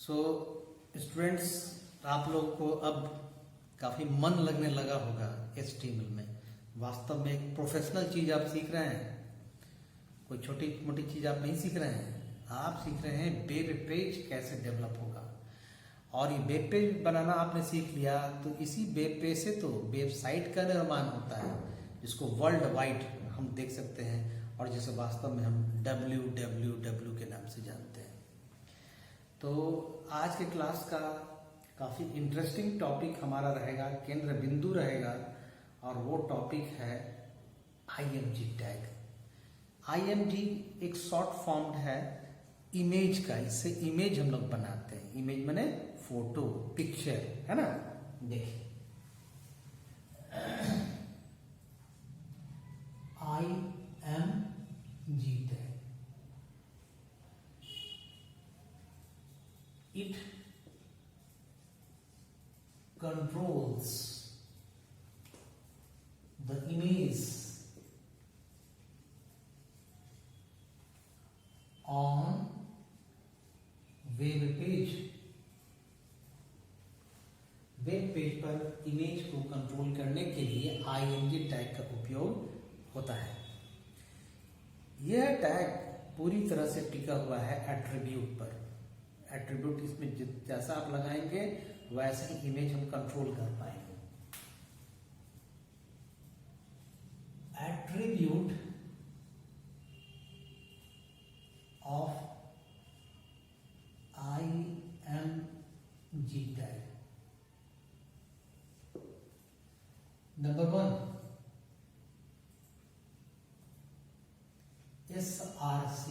So students, आप लोग को अब काफ़ी मन लगने लगा होगा HTML में। वास्तव में एक प्रोफेशनल चीज़ आप सीख रहे हैं, कोई छोटी मोटी चीज़ आप नहीं सीख रहे हैं। आप सीख रहे हैं वेब पेज कैसे डेवलप होगा। और ये वेब पेज बनाना आपने सीख लिया तो इसी वेब पेज से तो वेबसाइट का निर्माण होता है, जिसको वर्ल्ड वाइड हम देख सकते हैं और जिसे वास्तव में हम www के नाम से जानते हैं। तो आज के क्लास का काफ़ी इंटरेस्टिंग टॉपिक हमारा रहेगा, केंद्र बिंदु रहेगा, और वो टॉपिक है IMG टैग। IMG एक शॉर्ट फॉर्म है इमेज का। इससे इमेज हम लोग बनाते हैं। इमेज माने फोटो, पिक्चर, है ना। देखिए IMG tag, it controls the image on web page। Web page पर इमेज को कंट्रोल करने के लिए IMG टैग का उपयोग होता है। यह टैग पूरी तरह से टिका हुआ है एट्रीब्यूट पर। एट्रीब्यूट इसमें जैसा आप लगाएंगे वैसे ही इमेज हम कंट्रोल कर पाएंगे। Attribute of IMG tag. Number 1, SRC।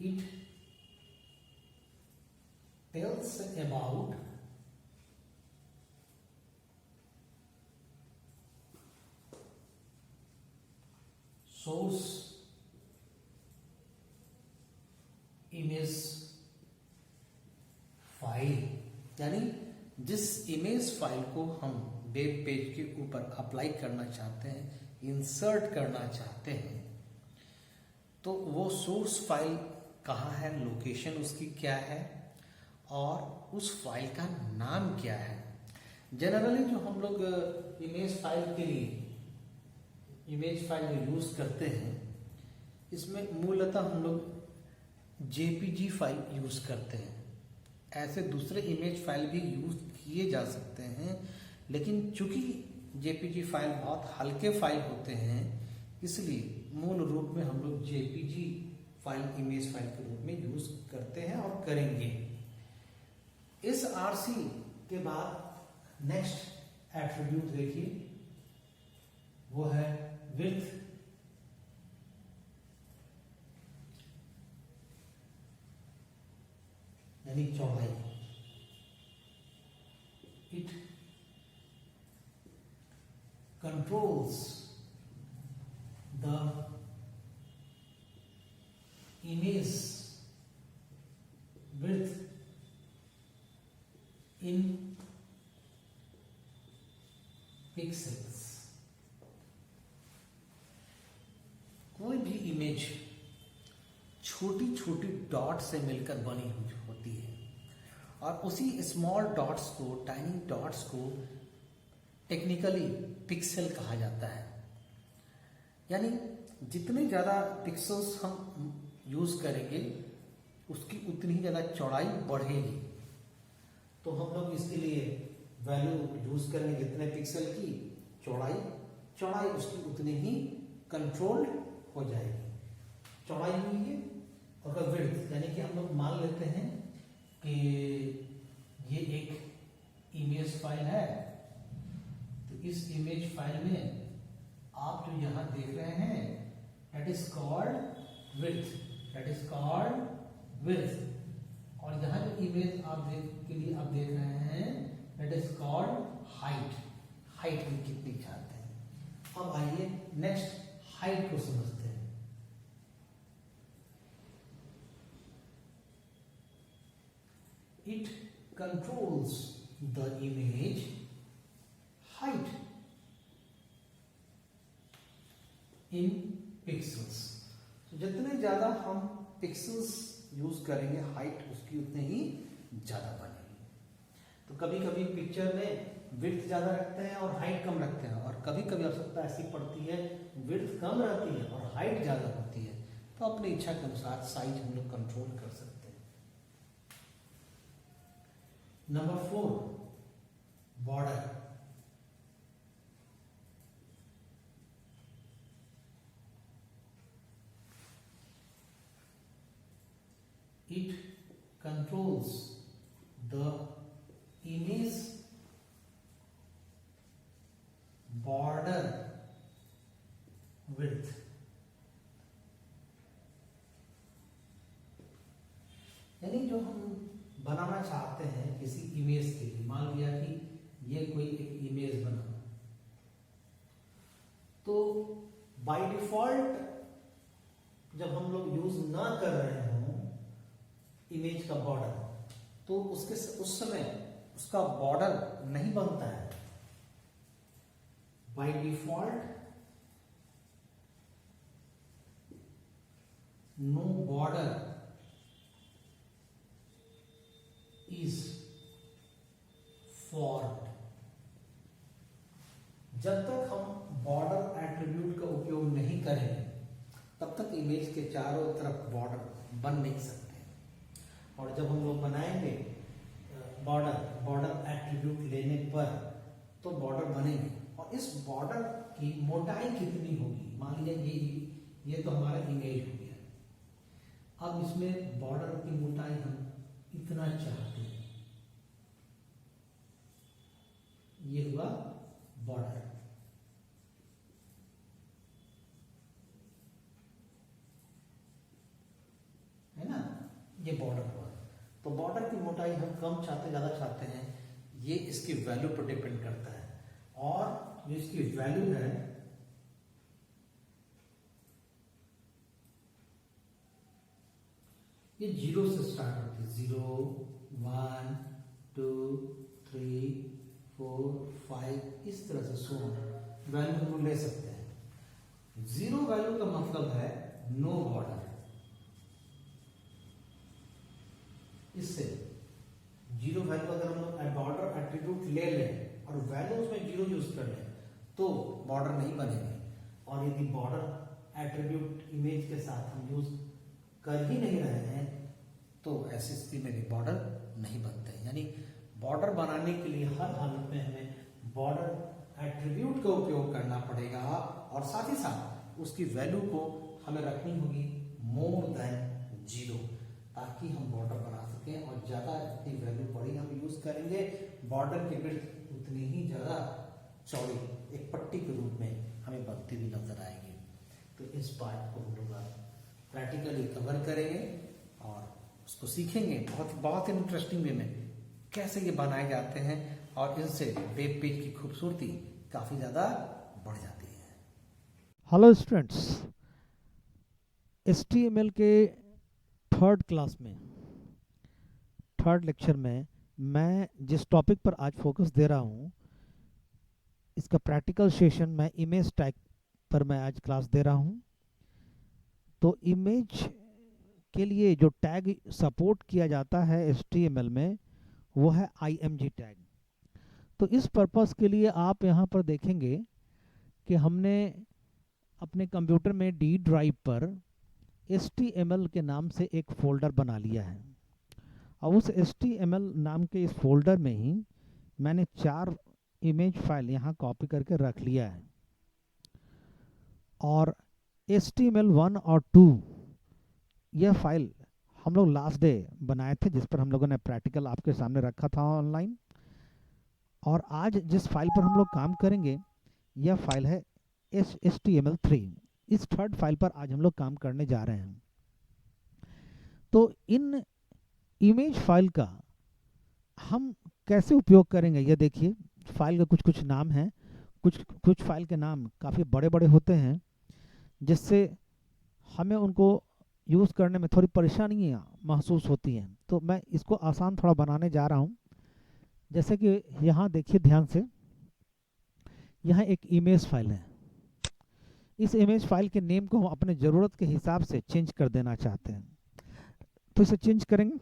It tells about source image file, यानी जिस इमेज फाइल को हम वेब पेज के ऊपर अप्लाई करना चाहते हैं, इंसर्ट करना चाहते हैं, तो वो सोर्स फाइल कहाँ है, लोकेशन उसकी क्या है और उस फाइल का नाम क्या है। जनरली जो हम लोग इमेज फाइल के लिए इमेज फाइल जो यूज करते हैं, इसमें मूलतः हम लोग JPG फाइल यूज करते हैं। ऐसे दूसरे इमेज फाइल भी यूज किए जा सकते हैं, लेकिन चूंकि JPG फाइल बहुत हल्के फाइल होते हैं, इसलिए मूल रूप में हम लोग JPG फाइल इमेज फाइल के रूप में यूज करते हैं और करेंगे। इस RC के बाद नेक्स्ट एट्रीब्यूट देखिए, वो है विड्थ। यानी चौड़ाई। It controls the image width in pixels. कोई भी इमेज छोटी छोटी डॉट से मिलकर बनी हुई होती है, और उसी स्मॉल डॉट्स को, टाइनी डॉट्स को टेक्निकली पिक्सल कहा जाता है। यानी जितने ज़्यादा पिक्सल्स हम यूज करेंगे उसकी उतनी ही ज़्यादा चौड़ाई बढ़ेगी। तो हम लोग इसके लिए वैल्यू यूज करेंगे जितने पिक्सल की चौड़ाई उसकी उतनी ही कंट्रोल्ड हो जाएगी। चौड़ाई हुई है और विड्थ, यानी कि हम लोग मान लेते हैं कि ये एक इमेज फाइल है, तो इस इमेज फाइल में आप जो यहां देख रहे हैं दैट इज कॉल्ड विड्थ, और यहां जो इमेज आप देख रहे हैं दैट इज कॉल्ड हाइट में कितनी चाहते हैं। अब आइए नेक्स्ट हाइट को समझते हैं। It controls the image height in pixels। तो जितने ज़्यादा हम पिक्सल्स यूज़ करेंगे हाइट उसकी उतनी ही ज़्यादा बनेगी। तो कभी कभी पिक्चर में विड्थ ज़्यादा रखते हैं और हाइट कम रखते हैं, और कभी कभी आवश्यकता ऐसी पड़ती है विड्थ कम रहती है और हाइट ज़्यादा होती है, तो अपनी इच्छा के अनुसार साइज हम लोग कंट्रोल कर सकते हैं। Number 4, border. It controls the image border width. यानी जो हम बनाना चाहते हैं किसी इमेज के लिए, मान लिया कि ये कोई एक इमेज बना, तो बाय डिफॉल्ट जब हम लोग यूज ना कर रहे हों इमेज का बॉर्डर, तो उस समय उसका बॉर्डर नहीं बनता है। By default no border is formed. जब तक हम बॉर्डर एट्रीब्यूट का उपयोग नहीं करेंगे तब तक इमेज के चारों तरफ बॉर्डर बन नहीं सकते। और जब हम लोग बनाएंगे बॉर्डर एट्रीब्यूट लेने पर तो बॉर्डर बनेंगे, और इस बॉर्डर की मोटाई कितनी होगी, मान लीजिए ये तो हमारा इमेज हो गया। अब इसमें बॉर्डर की मोटाई हम इतना चाहते हैं, ये हुआ बॉर्डर। है ना, ये बॉर्डर हुआ। तो बॉर्डर की मोटाई हम कम चाहते ज्यादा चाहते हैं, ये इसकी वैल्यू पर डिपेंड करता है। और जो इसकी वैल्यू है ये 0 से स्टार्ट होती है। 0, 1, 2, 3, 4, 5 इस तरह से 100 वैल्यू हम लोग ले सकते हैं। 0 वैल्यू का मतलब है नो बॉर्डर। इससे 0 वैल्यू अगर हम लोग बॉर्डर एट्रीब्यूट ले लें और वैल्यू उसमें 0 यूज कर लें तो बॉर्डर नहीं बनेंगे। और यदि बॉर्डर एट्रीब्यूट इमेज के साथ हम यूज कर ही नहीं रहे हैं तो ऐसी स्थिति में भी बॉर्डर नहीं बनते हैं। यानी बॉर्डर बनाने के लिए हर हालत में हमें बॉर्डर एट्रीब्यूट का उपयोग करना पड़ेगा, और साथ ही साथ उसकी वैल्यू को हमें रखनी होगी मोर देन 0, ताकि हम बॉर्डर बना सकें। और ज्यादा जितनी वैल्यू बड़ी हम यूज करेंगे बॉर्डर की विड्थ उतनी ही ज्यादा चौड़ी एक पट्टी के रूप में हमें बनती हुई नजर आएगी। तो इस पार्ट को हम लोग प्रैक्टिकली कवर करेंगे और उसको सीखेंगे बहुत इंटरेस्टिंग वे में कैसे ये बनाए जाते हैं, और इनसे वेब पेज की खूबसूरती काफी ज्यादा बढ़ जाती है। हेलो स्टूडेंट्स, HTML के थर्ड क्लास में थर्ड लेक्चर में मैं जिस टॉपिक पर आज फोकस दे रहा हूँ, इसका प्रैक्टिकल सेशन मैं इमेज टैग पर मैं आज क्लास दे रहा हूँ। तो इमेज के लिए जो टैग सपोर्ट किया जाता है HTML में वो है IMG टैग। तो इस पर्पस के लिए आप यहाँ पर देखेंगे कि हमने अपने कंप्यूटर में D ड्राइव पर HTML के नाम से एक फोल्डर बना लिया है। और उस HTML नाम के इस फोल्डर में ही मैंने 4 इमेज फाइल यहाँ कॉपी करके रख लिया है। और HTML1 और 2 यह फाइल हम लोग लास्ट डे बनाए थे, जिस पर हम लोगों ने प्रैक्टिकल आपके सामने रखा था ऑनलाइन। और आज जिस फाइल पर हम लोग काम करेंगे यह फाइल है HTML3। इस थर्ड फाइल पर आज हम लोग काम करने जा रहे हैं। तो इन इमेज फाइल का हम कैसे उपयोग करेंगे, ये देखिए फाइल का कुछ नाम है। कुछ फाइल के नाम काफ़ी बड़े बड़े होते हैं, जिससे हमें उनको यूज़ करने में थोड़ी परेशानियाँ महसूस होती हैं। तो मैं इसको आसान थोड़ा बनाने जा रहा हूँ। जैसे कि यहाँ देखिए ध्यान से, यहाँ एक इमेज फाइल है। इस इमेज फाइल के नेम को हम अपने ज़रूरत के हिसाब से चेंज कर देना चाहते हैं, तो इसे चेंज करेंगे।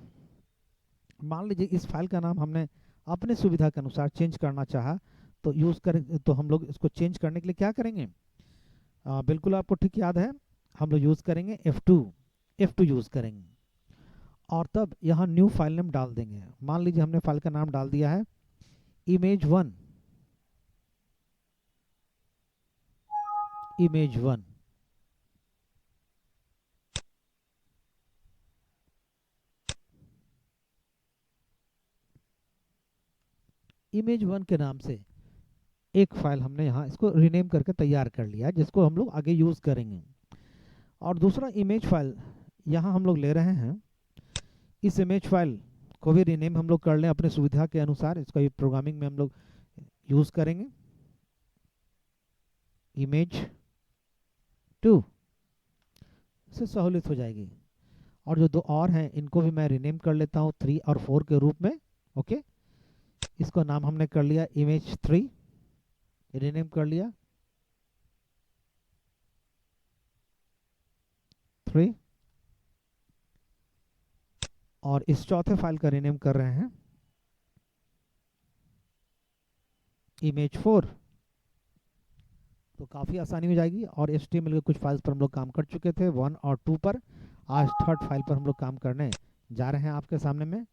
मान लीजिए इस फाइल का नाम हमने अपने सुविधा के अनुसार चेंज करना चाहा, तो यूज़ करें, तो हम लोग इसको चेंज करने के लिए क्या करेंगे? बिल्कुल आपको ठीक याद है, हम लोग यूज़ करेंगे F2 यूज़ करेंगे, और तब यहाँ न्यू फाइल नेम डाल देंगे। मान लीजिए हमने फाइल का नाम डाल दिया है image1। image1 के नाम से एक फाइल हमने यहाँ इसको रीनेम करके तैयार कर लिया, जिसको हम लोग आगे यूज़ करेंगे। और दूसरा इमेज फाइल यहाँ हम लोग ले रहे हैं, इस इमेज फाइल को भी रीनेम हम लोग कर लें अपने सुविधा के अनुसार। इसका भी प्रोग्रामिंग में हम लोग यूज़ करेंगे image2, इससे सहूलियत हो जाएगी। और जो दो और हैं इनको भी मैं रीनेम कर लेता हूँ 3 और 4 के रूप में। ओके, इसको नाम हमने कर लिया image3, रीनेम कर लिया 3, और इस चौथे फाइल का रीनेम कर रहे हैं image4। तो काफ़ी आसानी हो जाएगी। और HTML के कुछ फाइल्स पर हम लोग काम कर चुके थे 1 और 2 पर, आज थर्ड फाइल पर हम लोग काम करने जा रहे हैं आपके सामने में।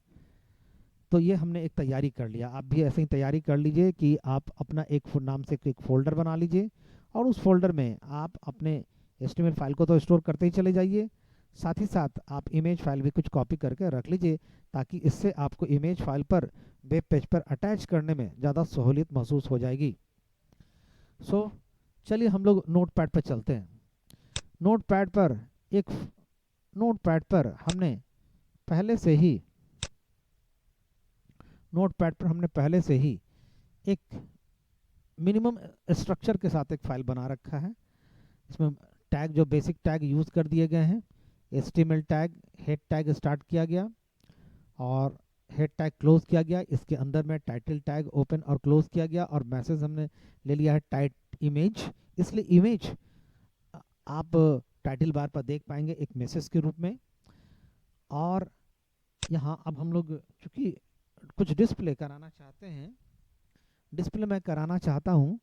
तो ये हमने एक तैयारी कर लिया, आप भी ऐसे ही तैयारी कर लीजिए कि आप अपना एक नाम से एक फ़ोल्डर बना लीजिए, और उस फोल्डर में आप अपने HTML फाइल को तो स्टोर करते ही चले जाइए, साथ ही साथ आप इमेज फाइल भी कुछ कॉपी करके रख लीजिए, ताकि इससे आपको इमेज फाइल पर वेब पेज पर अटैच करने में ज़्यादा सहूलियत महसूस हो जाएगी। चलिए हम लोग नोटपैड पर चलते हैं। नोटपैड पर हमने पहले से ही एक मिनिमम स्ट्रक्चर के साथ एक फाइल बना रखा है। इसमें टैग, जो बेसिक टैग यूज़ कर दिए गए हैं, HTML tag, head tag start किया गया और हेड टैग क्लोज किया गया। इसके अंदर में टाइटल टैग ओपन और क्लोज किया गया, और मैसेज हमने ले लिया है टाइट इमेज। इसलिए इमेज आप टाइटल बार पर देख पाएंगे एक मैसेज के रूप में। और यहाँ अब हम लोग चूँकि कुछ डिस्प्ले कराना चाहते हैं, डिस्प्ले मैं कराना चाहता हूँ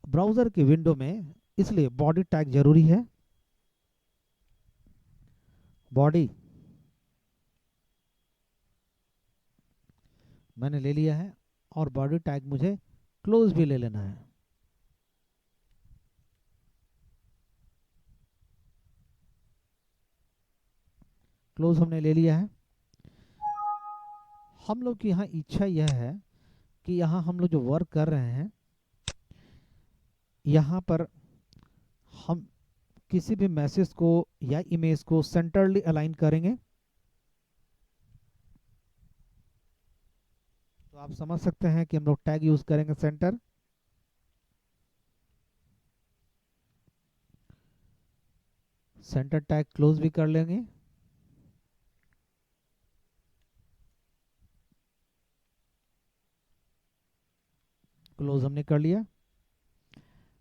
ब्राउज़र की विंडो में, इसलिए बॉडी टैग जरूरी है। बॉडी मैंने ले लिया है, और बॉडी टैग मुझे क्लोज भी ले लेना है। क्लोज हमने ले लिया है। हम लोग की यहाँ इच्छा यह है कि यहाँ हम लोग जो वर्क कर रहे हैं, यहाँ पर हम किसी भी मैसेज को या इमेज को सेंटरली अलाइन करेंगे। तो आप समझ सकते हैं कि हम लोग टैग यूज करेंगे सेंटर। सेंटर टैग क्लोज भी कर लेंगे। क्लोज हमने कर लिया।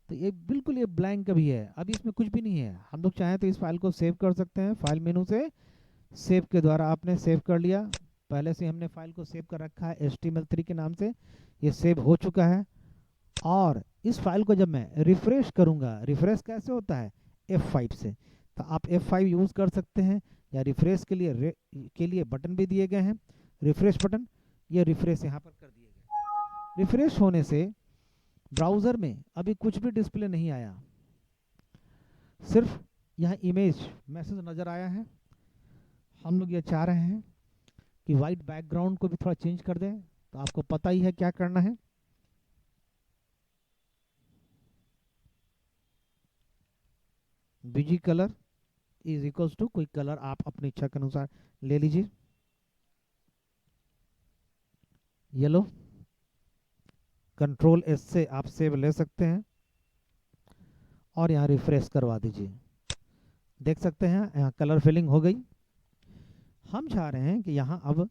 तो ये बिल्कुल ये ब्लैंक भी है, अभी इसमें कुछ भी नहीं है। हम लोग चाहें तो इस फाइल को सेव कर सकते हैं, फाइल मेनू से सेव के द्वारा आपने सेव कर लिया। पहले से हमने फाइल को सेव कर रखा है HTML3 के नाम से, ये सेव हो चुका है। और इस फाइल को जब मैं रिफ्रेश करूंगा, रिफ्रेश कैसे होता है? F5 से। तो आप F5 यूज़ कर सकते हैं, या रिफ्रेश के लिए बटन भी दिए गए हैं, रिफ्रेश बटन। ये रिफ्रेश यहाँ पर कर दिए गए। रिफ्रेश होने से ब्राउज़र में अभी कुछ भी डिस्प्ले नहीं आया, सिर्फ यहाँ इमेज मैसेज नज़र आया है। हम लोग ये चाह रहे हैं कि वाइट बैकग्राउंड को भी थोड़ा चेंज कर दें, तो आपको पता ही है क्या करना है। BG colour is equals to, कोई कलर आप अपनी इच्छा के अनुसार ले लीजिए, येलो। कंट्रोल S से आप सेव ले सकते हैं, और यहाँ रिफ्रेश करवा दीजिए। देख सकते हैं यहाँ कलर फिलिंग हो गई। हम चाह रहे हैं कि यहाँ अब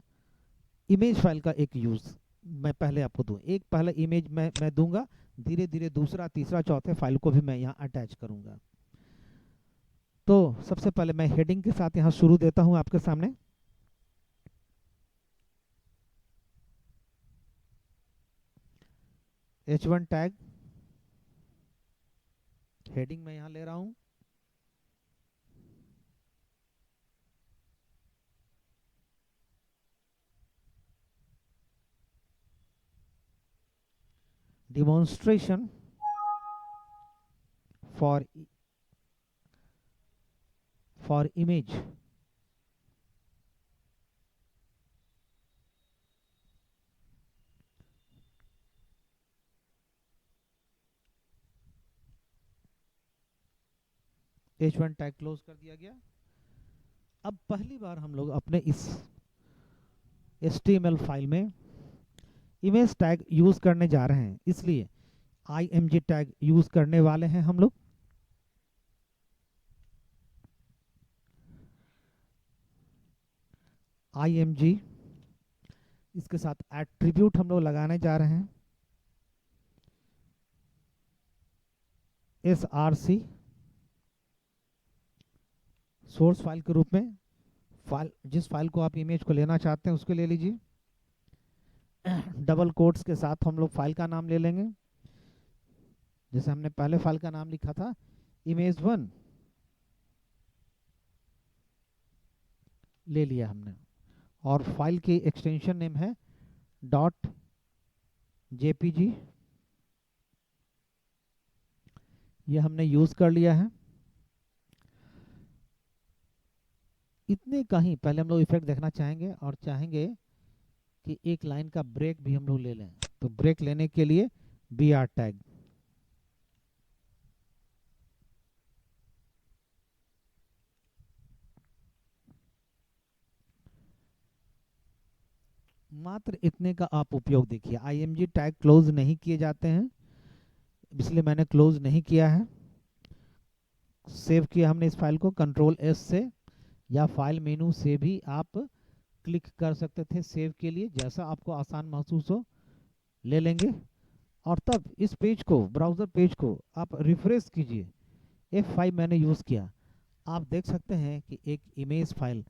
इमेज फाइल का एक यूज़ मैं पहले आपको दूँ। एक पहले इमेज मैं दूंगा, धीरे धीरे दूसरा, तीसरा, चौथे फाइल को भी मैं यहाँ अटैच करूँगा। तो सबसे पहले मैं हेडिंग के साथ यहाँ शुरू देता हूँ आपके सामने। H1 टैग हेडिंग में यहाँ ले रहा हूँ। Demonstration for image H1 tag close कर दिया गया। अब पहली बार हम लोग अपने इस HTML फाइल में इमेज टैग यूज करने जा रहे हैं, इसलिए img टैग यूज करने वाले हैं हम लोग। img, इसके साथ एट्रीब्यूट हम लोग लगाने जा रहे हैं src, सोर्स फाइल के रूप में। फाइल, जिस फाइल को आप इमेज को लेना चाहते हैं उसके ले लीजिए। डबल कोट्स के साथ हम लोग फाइल का नाम ले लेंगे, जैसे हमने पहले फाइल का नाम लिखा था image1, ले लिया हमने। और फाइल की एक्सटेंशन नेम है .jpg, ये हमने यूज कर लिया है। इतने का ही पहले हम लोग इफेक्ट देखना चाहेंगे और चाहेंगे कि एक लाइन का ब्रेक भी हम लोग ले लें। तो ब्रेक लेने के लिए br टैग, मात्र इतने का आप उपयोग देखिए। img टैग क्लोज नहीं किए जाते हैं, इसलिए मैंने क्लोज नहीं किया है। सेव किया हमने इस फाइल को Ctrl+S से, या फाइल मेनू से भी आप क्लिक कर सकते थे सेव के लिए, जैसा आपको आसान महसूस हो ले लेंगे। और तब इस पेज को, ब्राउज़र पेज को आप रिफ्रेश कीजिए। F5 मैंने यूज़ किया, आप देख सकते हैं कि एक इमेज फाइल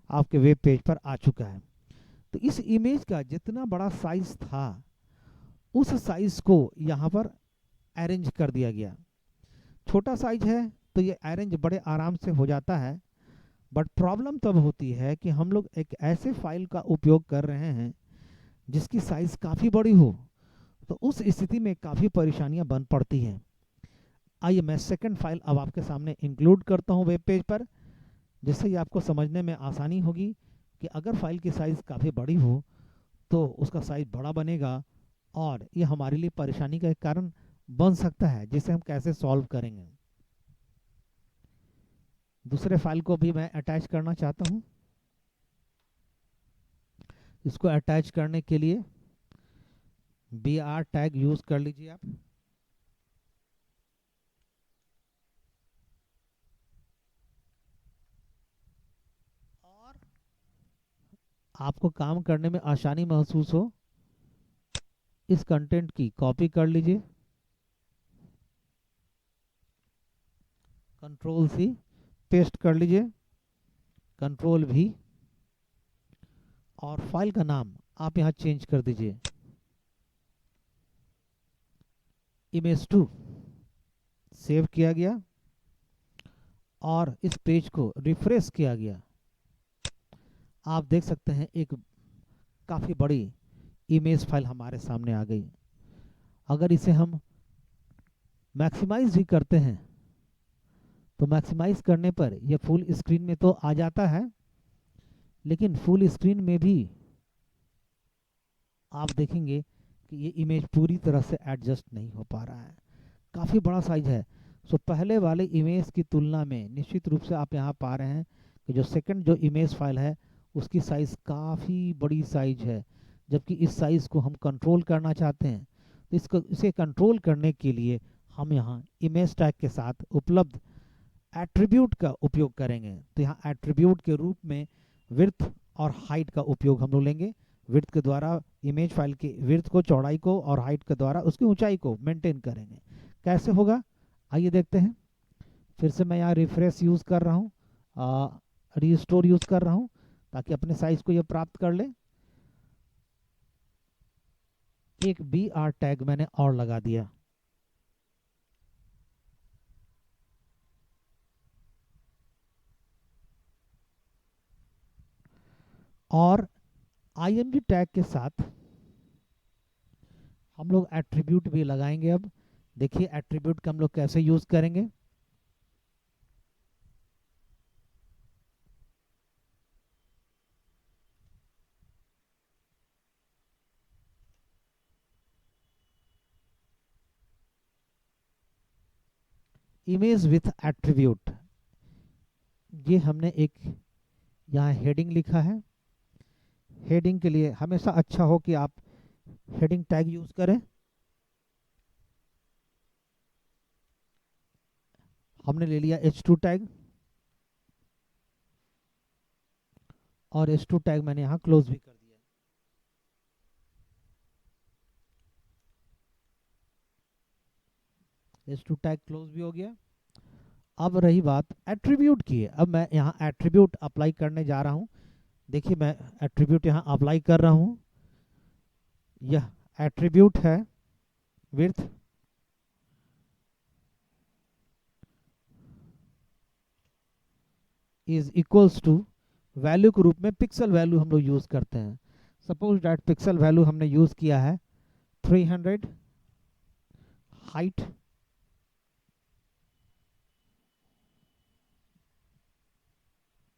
आपके वेब पेज पर आ चुका है। तो इस इमेज का जितना बड़ा साइज था उस साइज को यहाँ पर अरेंज कर दिया गया। छोटा साइज है तो ये अरेंज बड़े आराम से हो जाता है, बट प्रॉब्लम तब होती है कि हम लोग एक ऐसे फाइल का उपयोग कर रहे हैं जिसकी साइज काफ़ी बड़ी हो, तो उस स्थिति में काफ़ी परेशानियां बन पड़ती हैं। आइए मैं सेकंड फाइल अब आपके सामने इंक्लूड करता हूं वेब पेज पर, जिससे ये आपको समझने में आसानी होगी कि अगर फाइल की साइज़ काफ़ी बड़ी हो तो उसका साइज बड़ा बनेगा और ये हमारे लिए परेशानी का एक कारण बन सकता है, जिसे हम कैसे सॉल्व करेंगे। दूसरे फाइल को भी मैं अटैच करना चाहता हूं। इसको अटैच करने के लिए br टैग यूज कर लीजिए आप। और आपको काम करने में आसानी महसूस हो, इस कंटेंट की कॉपी कर लीजिए, Ctrl+C पेस्ट कर लीजिए, Ctrl+V, और फाइल का नाम आप यहां चेंज कर दीजिए image2। सेव किया गया और इस पेज को रिफ्रेश किया गया। आप देख सकते हैं एक काफ़ी बड़ी इमेज फाइल हमारे सामने आ गई। अगर इसे हम मैक्सिमाइज भी करते हैं तो मैक्सिमाइज करने पर यह फुल स्क्रीन में तो आ जाता है, लेकिन फुल स्क्रीन में भी आप देखेंगे कि ये इमेज पूरी तरह से एडजस्ट नहीं हो पा रहा है, काफ़ी बड़ा साइज है। सो पहले वाले इमेज की तुलना में निश्चित रूप से आप यहाँ पा रहे हैं कि जो सेकंड जो इमेज फाइल है उसकी साइज़ काफ़ी बड़ी साइज है, जबकि इस साइज़ को हम कंट्रोल करना चाहते हैं। तो इसे कंट्रोल करने के लिए हम यहाँ इमेज टैग के साथ उपलब्ध एट्रीब्यूट का उपयोग करेंगे। तो यहाँ एट्रीब्यूट के रूप में विड्थ और हाइट का उपयोग हम लोग लेंगे। विड्थ के द्वारा इमेज फाइल की विड्थ को, चौड़ाई को, और हाइट के द्वारा उसकी ऊंचाई को मेंटेन करेंगे। कैसे होगा आइए देखते हैं। फिर से मैं यहाँ रिफ्रेश यूज़ कर रहा हूँ, रीस्टोर यूज़ कर रहा हूँ ताकि अपने साइज को ये प्राप्त कर ले। एक BR टैग मैंने और लगा दिया, और IMG टैग के साथ हम लोग एट्रीब्यूट भी लगाएंगे। अब देखिए एट्रीब्यूट का हम लोग कैसे यूज करेंगे। इमेज विथ एट्रीब्यूट, ये हमने एक यहाँ हेडिंग लिखा है। हेडिंग के लिए हमेशा अच्छा हो कि आप हेडिंग टैग यूज करें। हमने ले लिया H2 टैग, और H2 टैग मैंने यहाँ क्लोज भी कर दिया। H2 टैग क्लोज भी हो गया। अब रही बात एट्रीब्यूट की है। अब मैं यहाँ एट्रीब्यूट अप्लाई करने जा रहा हूँ। देखिए मैं एट्रीब्यूट यहाँ अप्लाई कर रहा हूँ। यह एट्रीब्यूट है width is equals to value के रूप में पिक्सल वैल्यू हम लोग यूज करते हैं। सपोज दैट पिक्सल वैल्यू हमने यूज किया है 300, हाइट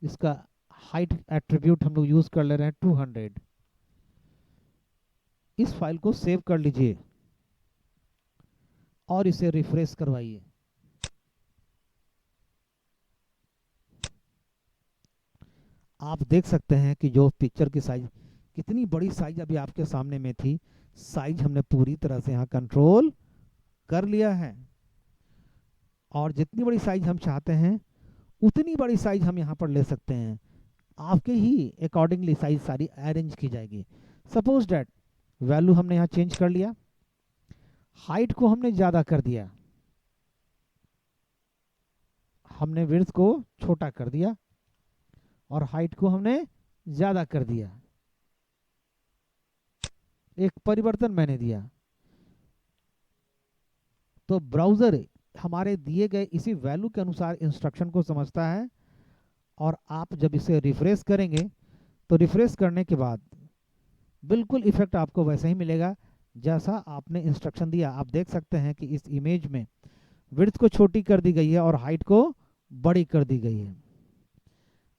इसका हाइट एट्रीब्यूट हम लोग यूज कर ले रहे हैं 200। इस फाइल को सेव कर लीजिए और इसे रिफ्रेश करवाइए। आप देख सकते हैं कि जो पिक्चर की साइज, कितनी बड़ी साइज अभी आपके सामने में थी, साइज हमने पूरी तरह से यहाँ कंट्रोल कर लिया है। और जितनी बड़ी साइज हम चाहते हैं उतनी बड़ी साइज हम यहाँ पर ले सकते हैं। आपके ही अकॉर्डिंगली साइज सारी अरेंज की जाएगी। सपोज डैट वैल्यू हमने यहाँ चेंज कर लिया, हाइट को हमने ज़्यादा कर दिया, हमने विड्थ को छोटा कर दिया, और हाइट को हमने ज़्यादा कर दिया। एक परिवर्तन मैंने दिया, तो ब्राउज़र हमारे दिए गए इसी वैल्यू के अनुसार इंस्ट्रक्शन को समझता है। और आप जब इसे रिफ्रेश करेंगे तो रिफ्रेश करने के बाद बिल्कुल इफेक्ट आपको वैसा ही मिलेगा जैसा आपने इंस्ट्रक्शन दिया। आप देख सकते हैं कि इस इमेज में विड्थ को छोटी कर दी गई है और हाइट को बड़ी कर दी गई है।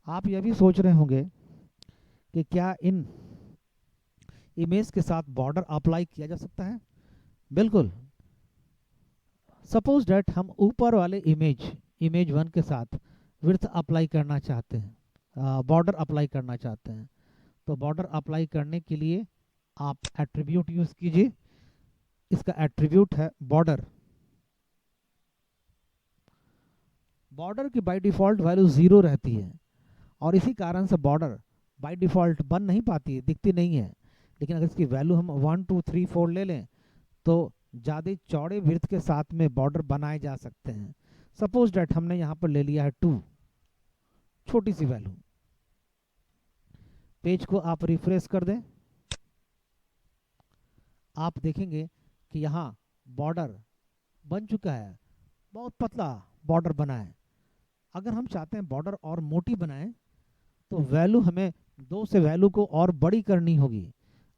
आप यह भी सोच रहे होंगे कि क्या इन इमेज के साथ बॉर्डर अप्लाई किया जा सकता है? बिल्कुल। सपोज डैट हम ऊपर वाले इमेज 1 के साथ विड्थ अप्लाई करना चाहते हैं, बॉर्डर अप्लाई करना चाहते हैं, तो बॉर्डर अप्लाई करने के लिए आप एट्रीब्यूट यूज कीजिए। इसका एट्रीब्यूट है बॉर्डर। बॉर्डर की बाय डिफॉल्ट वैल्यू 0 रहती है, और इसी कारण से बॉर्डर बाय डिफॉल्ट बन नहीं पाती है, दिखती नहीं है। लेकिन अगर इसकी वैल्यू हम 1 2 3 4 ले लें तो ज़्यादा चौड़े विड्थ के साथ में बॉर्डर बनाए जा सकते हैं। सपोज डैट हमने यहाँ पर ले लिया है 2, छोटी सी वैल्यू। पेज को आप रिफ्रेश कर दें, आप देखेंगे कि यहाँ बॉर्डर बन चुका है, बहुत पतला बॉर्डर बना है। अगर हम चाहते हैं बॉर्डर और मोटी बनाएं तो वैल्यू हमें 2 से वैल्यू को और बड़ी करनी होगी।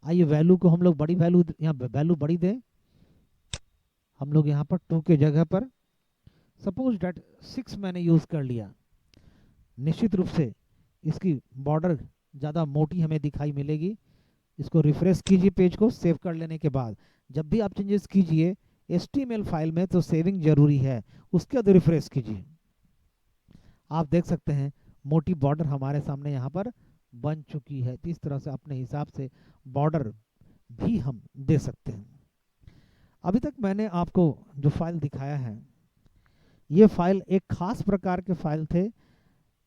आइए वैल्यू को हम लोग बड़ी वैल्यू, यहाँ वैल्यू बड़ी दें। हम लोग यहाँ पर 2 के जगह पर सपोज डैट 6 मैंने यूज कर लिया। निश्चित रूप से इसकी बॉर्डर ज़्यादा मोटी हमें दिखाई मिलेगी। इसको रिफ्रेश कीजिए पेज को सेव कर लेने के बाद। जब भी आप चेंजेस कीजिए HTML फाइल में तो सेविंग जरूरी है, उसके बाद रिफ्रेश कीजिए। आप देख सकते हैं मोटी बॉर्डर हमारे सामने यहाँ पर बन चुकी है। इस तरह से अपने हिसाब से बॉर्डर भी हम दे सकते हैं। अभी तक मैंने आपको जो फाइल दिखाया है, ये फाइल एक खास प्रकार के फाइल थे,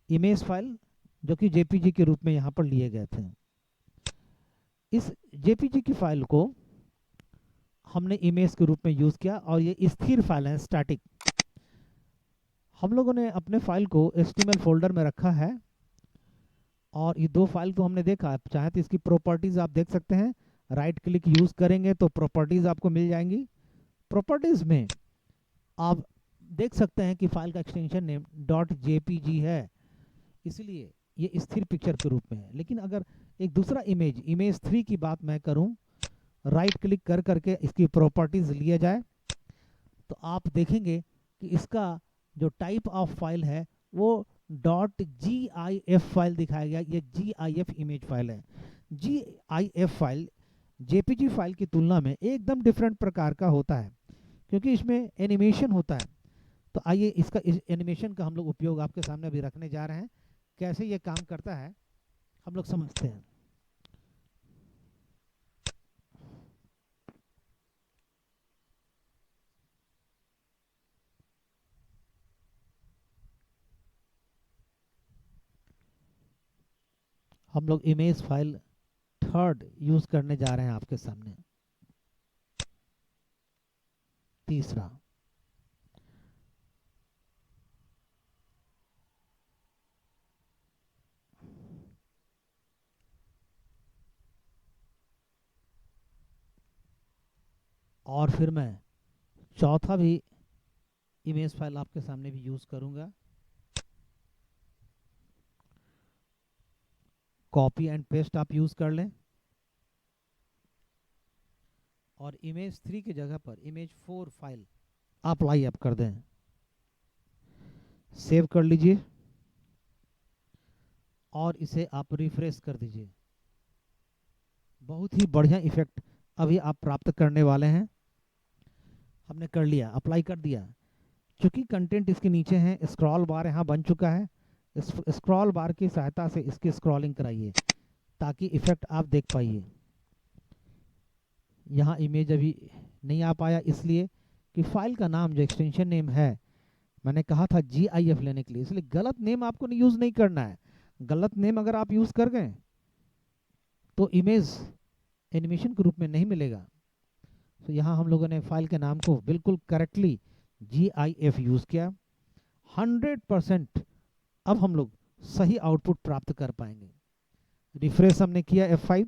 इमेज फाइल, जो कि JPG के रूप में यहाँ पर लिए गए थे। इस जेपीजी की फाइल को हमने इमेज के रूप में यूज़ किया और ये स्थिर फाइल है, स्टैटिक। हम लोगों ने अपने फाइल को HTML फोल्डर में रखा है और ये दो फाइल को हमने देखा। चाहे तो इसकी प्रॉपर्टीज़ आप देख सकते हैं, राइट क्लिक यूज़ करेंगे तो प्रॉपर्टीज़ आपको मिल जाएंगी। प्रॉपर्टीज़ में आप देख सकते हैं कि फाइल का एक्सटेंशन नेम .jpg है, इसलिए ये स्थिर पिक्चर के रूप में है। लेकिन अगर एक दूसरा इमेज 3 की बात मैं करूं, राइट क्लिक कर करके इसकी प्रॉपर्टीज लिया जाए तो आप देखेंगे कि इसका जो टाइप ऑफ फाइल है वो .gif फाइल दिखाया गया। ये gif इमेज फाइल है। gif फाइल जेपीजी फाइल की तुलना में एकदम डिफरेंट प्रकार का होता है, क्योंकि इसमें एनिमेशन होता है। तो आइए इसका इस एनिमेशन का हम लोग उपयोग आपके सामने अभी रखने जा रहे हैं। कैसे ये काम करता है हम लोग समझते हैं। हम लोग इमेज फाइल 3rd यूज करने जा रहे हैं आपके सामने। तीसरा, और फिर मैं चौथा भी इमेज फाइल आपके सामने भी यूज करूंगा। कॉपी एंड पेस्ट आप यूज कर लें और इमेज 3 की जगह पर इमेज 4 फाइल आप लाई अप कर दें। सेव कर लीजिए और इसे आप रिफ्रेश कर दीजिए। बहुत ही बढ़िया इफेक्ट अभी आप प्राप्त करने वाले हैं। हमने कर लिया, अप्लाई कर दिया। चूंकि कंटेंट इसके नीचे है, स्क्रॉल बार यहाँ बन चुका है। इस स्क्रॉल बार की सहायता से इसकी स्क्रॉलिंग कराइए ताकि इफेक्ट आप देख पाइए। यहाँ इमेज अभी नहीं आ पाया, इसलिए कि फाइल का नाम जो एक्सटेंशन नेम है, मैंने कहा था GIF लेने के लिए, इसलिए गलत नेम आपको यूज नहीं करना है। गलत नेम अगर आप यूज कर गए तो इमेज एनिमेशन के रूप में नहीं मिलेगा। तो यहाँ हम लोगों ने फाइल के नाम को बिल्कुल करेक्टली GIF यूज किया। 100% अब हम लोग सही आउटपुट प्राप्त कर पाएंगे। रिफ्रेश हमने किया F5,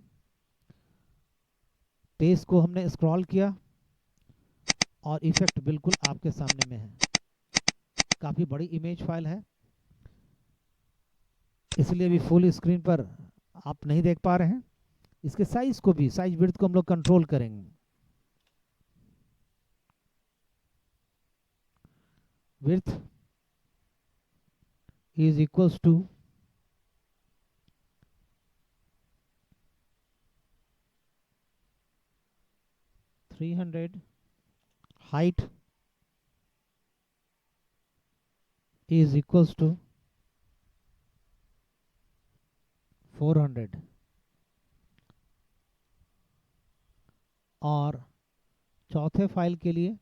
पेज को हमने स्क्रॉल किया और इफेक्ट बिल्कुल आपके सामने में है। काफी बड़ी इमेज फाइल है, इसलिए भी फुल स्क्रीन पर आप नहीं देख पा रहे हैं। इसके साइज को भी, साइज विड्थ को हम लोग कंट्रोल करेंगे। Width is equals to 300, height is equals to 400 और चौथे फाइल के लिए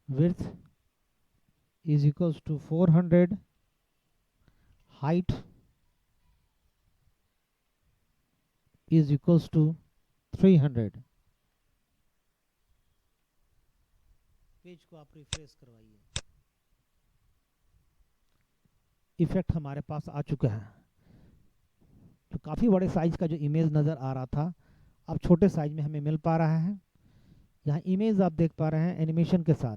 width is equals to 400, height is equals to 300। Page को आप रिफ्रेश करवाइए। इफेक्ट हमारे पास आ चुका है। तो काफी बड़े साइज का जो इमेज नजर आ रहा था, अब छोटे साइज में हमें मिल पा रहा है। यहाँ इमेज आप देख पा रहे हैं एनिमेशन के साथ।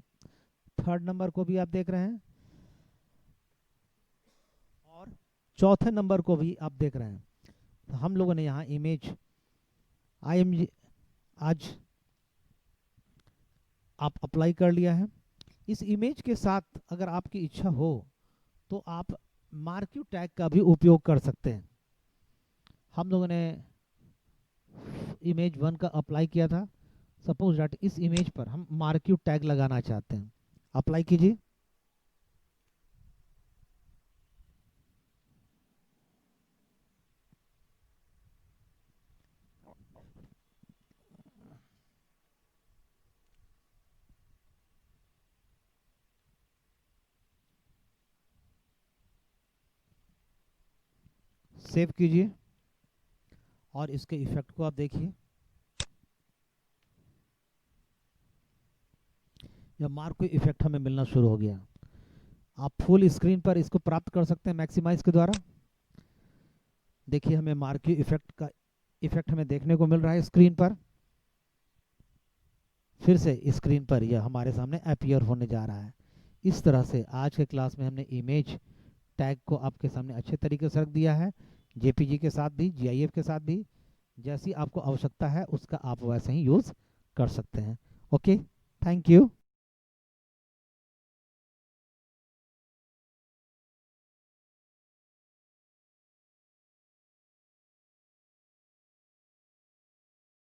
3rd नंबर को भी आप देख रहे हैं और चौथे नंबर को भी आप देख रहे हैं। तो हम लोगों ने यहाँ इमेज IMG आज आप अप्लाई कर लिया है। इस इमेज के साथ अगर आपकी इच्छा हो तो आप मार्क्यू टैग का भी उपयोग कर सकते हैं। हम लोगों ने इमेज 1 का अप्लाई किया था। सपोज दैट इस इमेज पर हम मार्क्यू टैग लगाना चाहते हैं। अप्लाई कीजिए। सेव कीजिए और इसके इफेक्ट को आप देखिए। यह मार्को इफेक्ट हमें मिलना शुरू हो गया। आप फुल स्क्रीन पर इसको प्राप्त कर सकते हैं मैक्सिमाइज के द्वारा। देखिए हमें मार्को इफेक्ट का इफेक्ट हमें देखने को मिल रहा है स्क्रीन पर। फिर से स्क्रीन पर यह हमारे सामने अपीयर होने जा रहा है। इस तरह से आज के क्लास में हमने इमेज टैग को आपके सामने अच्छे तरीके से रख दिया है, जेपीजी के साथ भी, जीआईएफ के साथ भी। जैसी आपको आवश्यकता है उसका आप वैसे ही यूज कर सकते हैं। Okay, thank you.